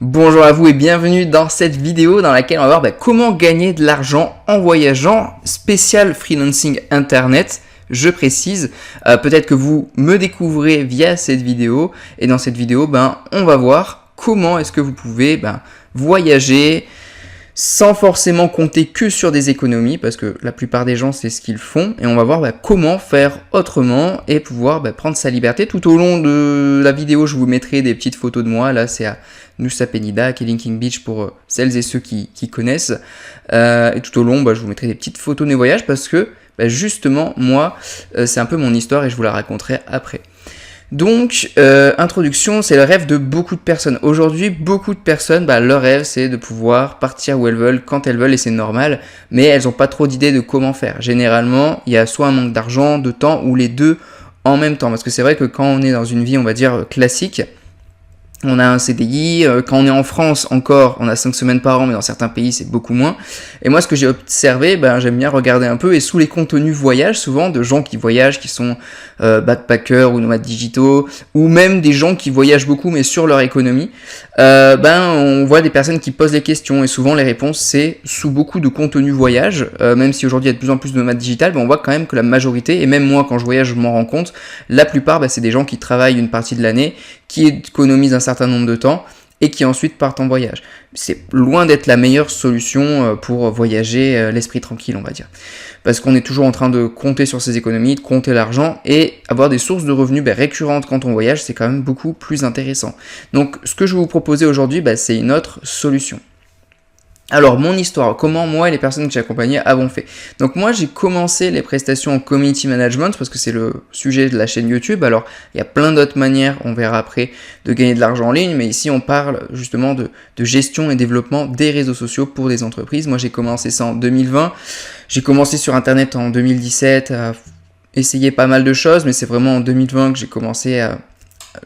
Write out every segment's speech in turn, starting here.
Bonjour à vous et bienvenue dans cette vidéo dans laquelle on va voir comment gagner de l'argent en voyageant, spécial freelancing internet, je précise. Peut-être que vous me découvrez via cette vidéo et dans cette vidéo, on va voir comment est-ce que vous pouvez voyager sans forcément compter que sur des économies, parce que la plupart des gens c'est ce qu'ils font, et on va voir comment faire autrement et pouvoir prendre sa liberté. Tout au long de la vidéo, je vous mettrai des petites photos de moi. Là c'est à Nusa Penida, Kelinking Beach pour celles et ceux qui connaissent, et tout au long je vous mettrai des petites photos de mes voyages, parce que justement moi c'est un peu mon histoire et je vous la raconterai après. Donc, introduction, c'est le rêve de beaucoup de personnes. Aujourd'hui, beaucoup de personnes, leur rêve, c'est de pouvoir partir où elles veulent, quand elles veulent, et c'est normal, mais elles n'ont pas trop d'idées de comment faire. Généralement, il y a soit un manque d'argent, de temps, ou les deux en même temps. Parce que c'est vrai que quand on est dans une vie, on va dire, classique, on a un CDI, quand on est en France encore, on a 5 semaines par an, mais dans certains pays c'est beaucoup moins. Et moi ce que j'ai observé, j'aime bien regarder un peu, et sous les contenus voyage, souvent de gens qui voyagent, qui sont backpackers ou nomades digitaux, ou même des gens qui voyagent beaucoup mais sur leur économie, on voit des personnes qui posent les questions, et souvent les réponses c'est sous beaucoup de contenus voyage, même si aujourd'hui il y a de plus en plus de nomades digitales, on voit quand même que la majorité, et même moi quand je voyage je m'en rends compte, la plupart c'est des gens qui travaillent une partie de l'année, qui économisent un certain nombre de temps et qui ensuite partent en voyage. C'est loin d'être la meilleure solution pour voyager l'esprit tranquille, on va dire. Parce qu'on est toujours en train de compter sur ses économies, de compter l'argent, et avoir des sources de revenus récurrentes quand on voyage, c'est quand même beaucoup plus intéressant. Donc ce que je vais vous proposer aujourd'hui, c'est une autre solution. Alors, mon histoire, comment moi et les personnes que j'ai accompagnées avons fait. Donc moi, j'ai commencé les prestations en community management parce que c'est le sujet de la chaîne YouTube. Alors, il y a plein d'autres manières, on verra après, de gagner de l'argent en ligne, mais ici, on parle justement de gestion et développement des réseaux sociaux pour des entreprises. Moi, j'ai commencé ça en 2020. J'ai commencé sur Internet en 2017 à essayer pas mal de choses, mais c'est vraiment en 2020 que j'ai commencé à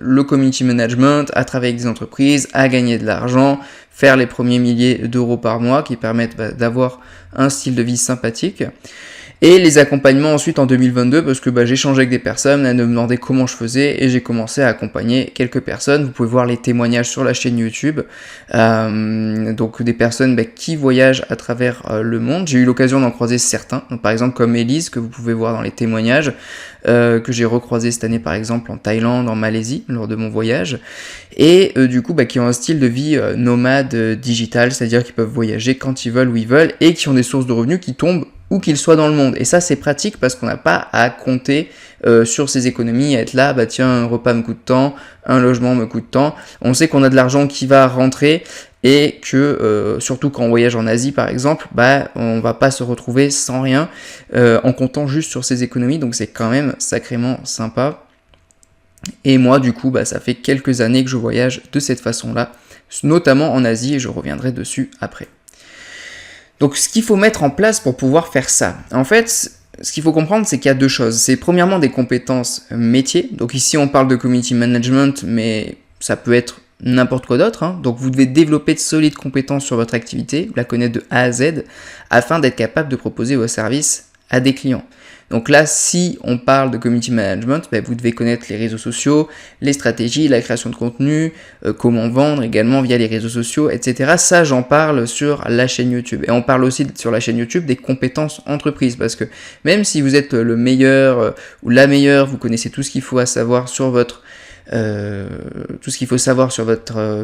le community management, à travailler avec des entreprises, à gagner de l'argent, faire les premiers milliers d'euros par mois qui permettent d'avoir un style de vie sympathique. Et les accompagnements ensuite en 2022 parce que j'ai échangé avec des personnes, elles me demandaient comment je faisais et j'ai commencé à accompagner quelques personnes. Vous pouvez voir les témoignages sur la chaîne YouTube, donc des personnes qui voyagent à travers le monde. J'ai eu l'occasion d'en croiser certains, donc, par exemple comme Elise que vous pouvez voir dans les témoignages, que j'ai recroisé cette année par exemple en Thaïlande, en Malaisie lors de mon voyage, et du coup qui ont un style de vie nomade digital, c'est-à-dire qu'ils peuvent voyager quand ils veulent, où ils veulent, et qui ont des sources de revenus qui tombent où qu'ils soient dans le monde. Et ça c'est pratique parce qu'on n'a pas à compter sur ses économies, à être là, tiens, un repas me coûte tant, un logement me coûte tant. On sait qu'on a de l'argent qui va rentrer et que surtout quand on voyage en Asie par exemple, on va pas se retrouver sans rien en comptant juste sur ses économies, donc c'est quand même sacrément sympa. Et moi du coup ça fait quelques années que je voyage de cette façon là, notamment en Asie, et je reviendrai dessus après. Donc ce qu'il faut mettre en place pour pouvoir faire ça, en fait, ce qu'il faut comprendre, c'est qu'il y a deux choses. C'est premièrement des compétences métiers. Donc ici on parle de community management, mais ça peut être n'importe quoi d'autre. Donc vous devez développer de solides compétences sur votre activité, la connaître de A à Z, afin d'être capable de proposer vos services à des clients. Donc là, si on parle de community management, vous devez connaître les réseaux sociaux, les stratégies, la création de contenu, comment vendre également via les réseaux sociaux, etc. Ça, j'en parle sur la chaîne YouTube. Et on parle aussi sur la chaîne YouTube des compétences entreprises, parce que même si vous êtes le meilleur ou la meilleure, vous connaissez tout ce qu'il faut savoir sur votre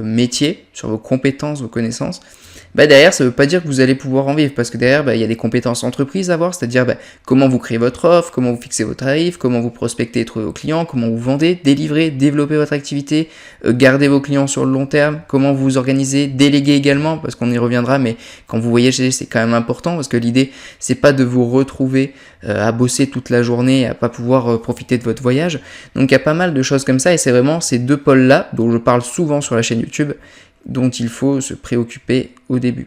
métier, sur vos compétences, vos connaissances, derrière, ça ne veut pas dire que vous allez pouvoir en vivre, parce que derrière, il y a des compétences entreprises à voir, c'est-à-dire comment vous créez votre offre, comment vous fixez vos tarifs, comment vous prospectez et trouvez vos clients, comment vous vendez, délivrez, développez votre activité, gardez vos clients sur le long terme, comment vous vous organisez, déléguer également, parce qu'on y reviendra, mais quand vous voyagez, c'est quand même important, parce que l'idée, c'est pas de vous retrouver à bosser toute la journée et à pas pouvoir profiter de votre voyage. Donc il y a pas mal de choses comme ça, et c'est vraiment ces deux pôles-là, dont je parle souvent sur la chaîne YouTube, dont il faut se préoccuper au début.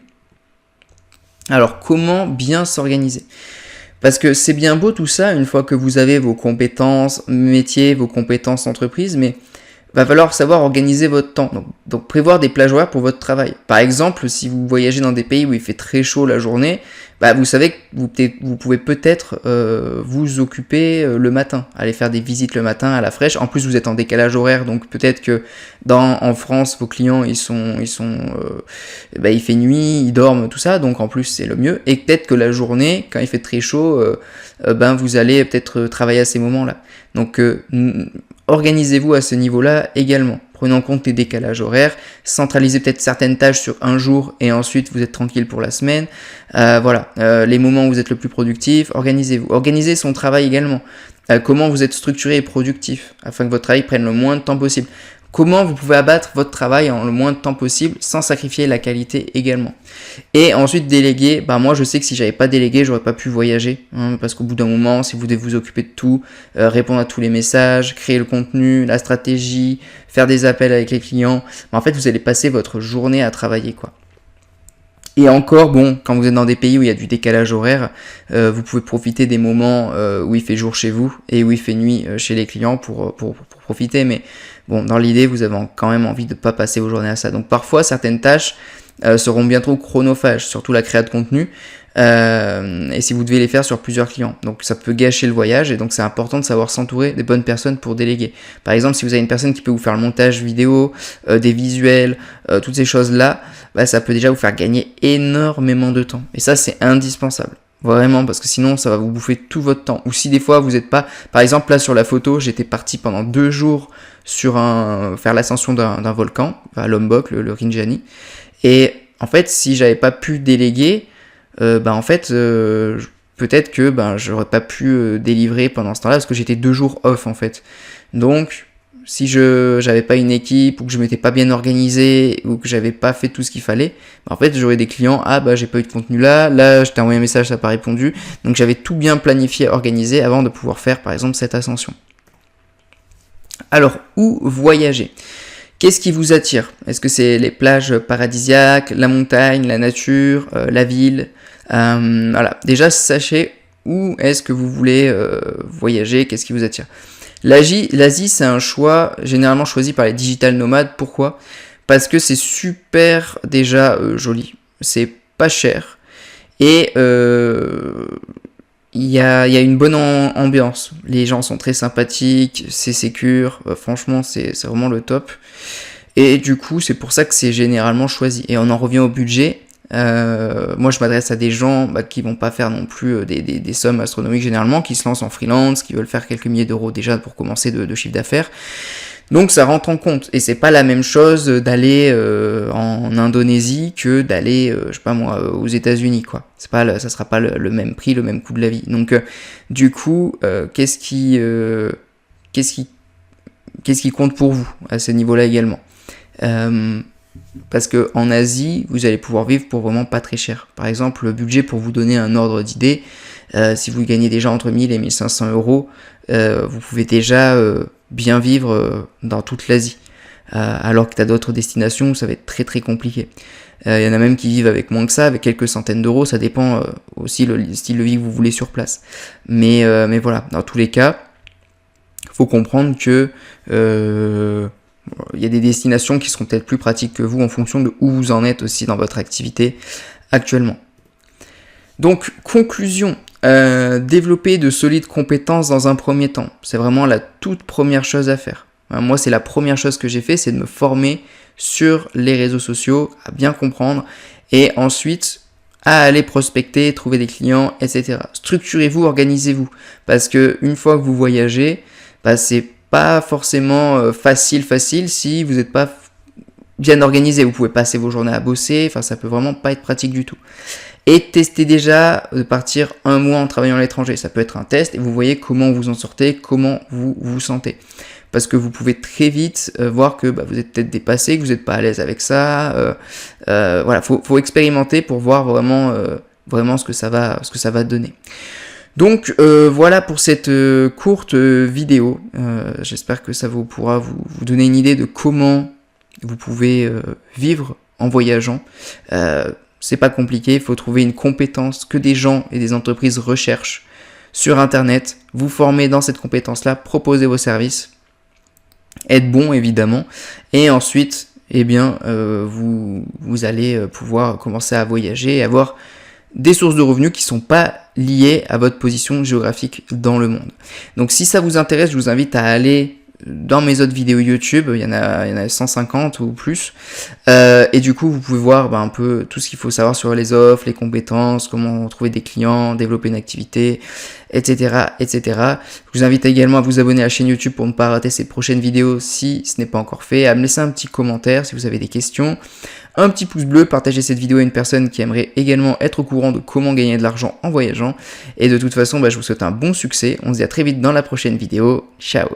Alors, comment bien s'organiser ? Parce que c'est bien beau tout ça, une fois que vous avez vos compétences métiers, vos compétences entreprises, mais va falloir savoir organiser votre temps. Donc prévoir des plages horaires pour votre travail. Par exemple, si vous voyagez dans des pays où il fait très chaud la journée, vous savez que vous pouvez peut-être vous occuper le matin, aller faire des visites le matin à la fraîche. En plus, vous êtes en décalage horaire, donc peut-être que en France, vos clients il fait nuit, ils dorment, tout ça, donc en plus c'est le mieux. Et peut-être que la journée, quand il fait très chaud, vous allez peut-être travailler à ces moments-là. Donc organisez-vous à ce niveau-là également. Prenez en compte les décalages horaires, centralisez peut-être certaines tâches sur un jour et ensuite vous êtes tranquille pour la semaine. Les moments où vous êtes le plus productif, organisez-vous. Organisez son travail également. Comment vous êtes structuré et productif afin que votre travail prenne le moins de temps possible. Comment vous pouvez abattre votre travail en le moins de temps possible sans sacrifier la qualité également. Et ensuite déléguer, moi je sais que si j'avais pas délégué, j'aurais pas pu voyager, parce qu'au bout d'un moment, si vous devez vous occuper de tout, répondre à tous les messages, créer le contenu, la stratégie, faire des appels avec les clients, en fait vous allez passer votre journée à travailler quoi. Et encore, quand vous êtes dans des pays où il y a du décalage horaire, vous pouvez profiter des moments où il fait jour chez vous et où il fait nuit chez les clients pour profiter. Mais dans l'idée, vous avez quand même envie de ne pas passer vos journées à ça. Donc parfois, certaines tâches seront bien trop chronophages, surtout la création de contenu. Et si vous devez les faire sur plusieurs clients. Donc ça peut gâcher le voyage et donc c'est important de savoir s'entourer des bonnes personnes pour déléguer. Par exemple, si vous avez une personne qui peut vous faire le montage vidéo, des visuels, toutes ces choses-là, ça peut déjà vous faire gagner énormément de temps. Et ça, c'est indispensable. Vraiment, parce que sinon, ça va vous bouffer tout votre temps. Ou si des fois, vous n'êtes pas... Par exemple, là, sur la photo, j'étais parti pendant 2 jours faire l'ascension d'un volcan, à Lombok, le Rinjani. Et en fait, si j'avais pas pu déléguer... peut-être que j'aurais pas pu délivrer pendant ce temps-là parce que j'étais 2 jours off en fait. Donc si j'avais pas une équipe ou que je m'étais pas bien organisé ou que j'avais pas fait tout ce qu'il fallait, en fait j'aurais des clients, j'ai pas eu de contenu là je t'ai envoyé un message, ça n'a pas répondu. Donc j'avais tout bien planifié, organisé avant de pouvoir faire par exemple cette ascension. Alors, où voyager ? Qu'est-ce qui vous attire ? Est-ce que c'est les plages paradisiaques, la montagne, la nature, la ville ? Déjà sachez où est-ce que vous voulez voyager, qu'est-ce qui vous attire. L'Asie, c'est un choix généralement choisi par les digital nomades. Pourquoi ? Parce que c'est super déjà joli, c'est pas cher et il y a une bonne ambiance. Les gens sont très sympathiques, c'est sécure, franchement c'est vraiment le top. Et du coup c'est pour ça que c'est généralement choisi. Et on en revient au budget. Moi je m'adresse à des gens qui vont pas faire non plus des sommes astronomiques généralement, qui se lancent en freelance, qui veulent faire quelques milliers d'euros déjà pour commencer de chiffre d'affaires. Donc ça rentre en compte et c'est pas la même chose d'aller en Indonésie que d'aller aux États-Unis quoi. Ça sera pas le même prix, le même coût de la vie. Donc du coup, qu'est-ce qui compte pour vous à ce niveau-là également ? Parce que en Asie, vous allez pouvoir vivre pour vraiment pas très cher. Par exemple, le budget pour vous donner un ordre d'idée, si vous gagnez déjà entre 1000 et 1500 euros, vous pouvez déjà bien vivre dans toute l'Asie. Alors que tu as d'autres destinations où ça va être très très compliqué. Il y en a même qui vivent avec moins que ça, avec quelques centaines d'euros, ça dépend aussi le style de vie que vous voulez sur place. Mais voilà, dans tous les cas, il faut comprendre que il y a des destinations qui seront peut-être plus pratiques que vous en fonction de où vous en êtes aussi dans votre activité actuellement. Donc, conclusion, développer de solides compétences dans un premier temps. C'est vraiment la toute première chose à faire. Moi, c'est la première chose que j'ai fait, c'est de me former sur les réseaux sociaux, à bien comprendre, et ensuite à aller prospecter, trouver des clients, etc. Structurez-vous, organisez-vous, parce que une fois que vous voyagez, c'est pas forcément facile si vous n'êtes pas bien organisé. Vous pouvez passer vos journées à bosser, ça peut vraiment pas être pratique du tout. Et testez déjà de partir 1 mois en travaillant à l'étranger. Ça peut être un test et vous voyez comment vous en sortez, comment vous vous sentez. Parce que vous pouvez très vite voir que vous êtes peut-être dépassé, que vous n'êtes pas à l'aise avec ça. Faut expérimenter pour voir vraiment ce que ça va donner. Donc voilà pour cette courte vidéo. J'espère que ça pourra vous donner une idée de comment vous pouvez vivre en voyageant. C'est pas compliqué, il faut trouver une compétence que des gens et des entreprises recherchent sur internet, vous former dans cette compétence-là, proposer vos services être bon évidemment, et ensuite eh bien vous allez pouvoir commencer à voyager et avoir des sources de revenus qui ne sont pas liées à votre position géographique dans le monde. Donc si ça vous intéresse, je vous invite à aller dans mes autres vidéos YouTube, il y en a 150 ou plus, et du coup vous pouvez voir un peu tout ce qu'il faut savoir sur les offres, les compétences, comment trouver des clients, développer une activité, etc. etc. Je vous invite également à vous abonner à la chaîne YouTube pour ne pas rater ces prochaines vidéos si ce n'est pas encore fait, à me laisser un petit commentaire si vous avez des questions, un petit pouce bleu, partagez cette vidéo à une personne qui aimerait également être au courant de comment gagner de l'argent en voyageant, et de toute façon je vous souhaite un bon succès, on se dit à très vite dans la prochaine vidéo, ciao.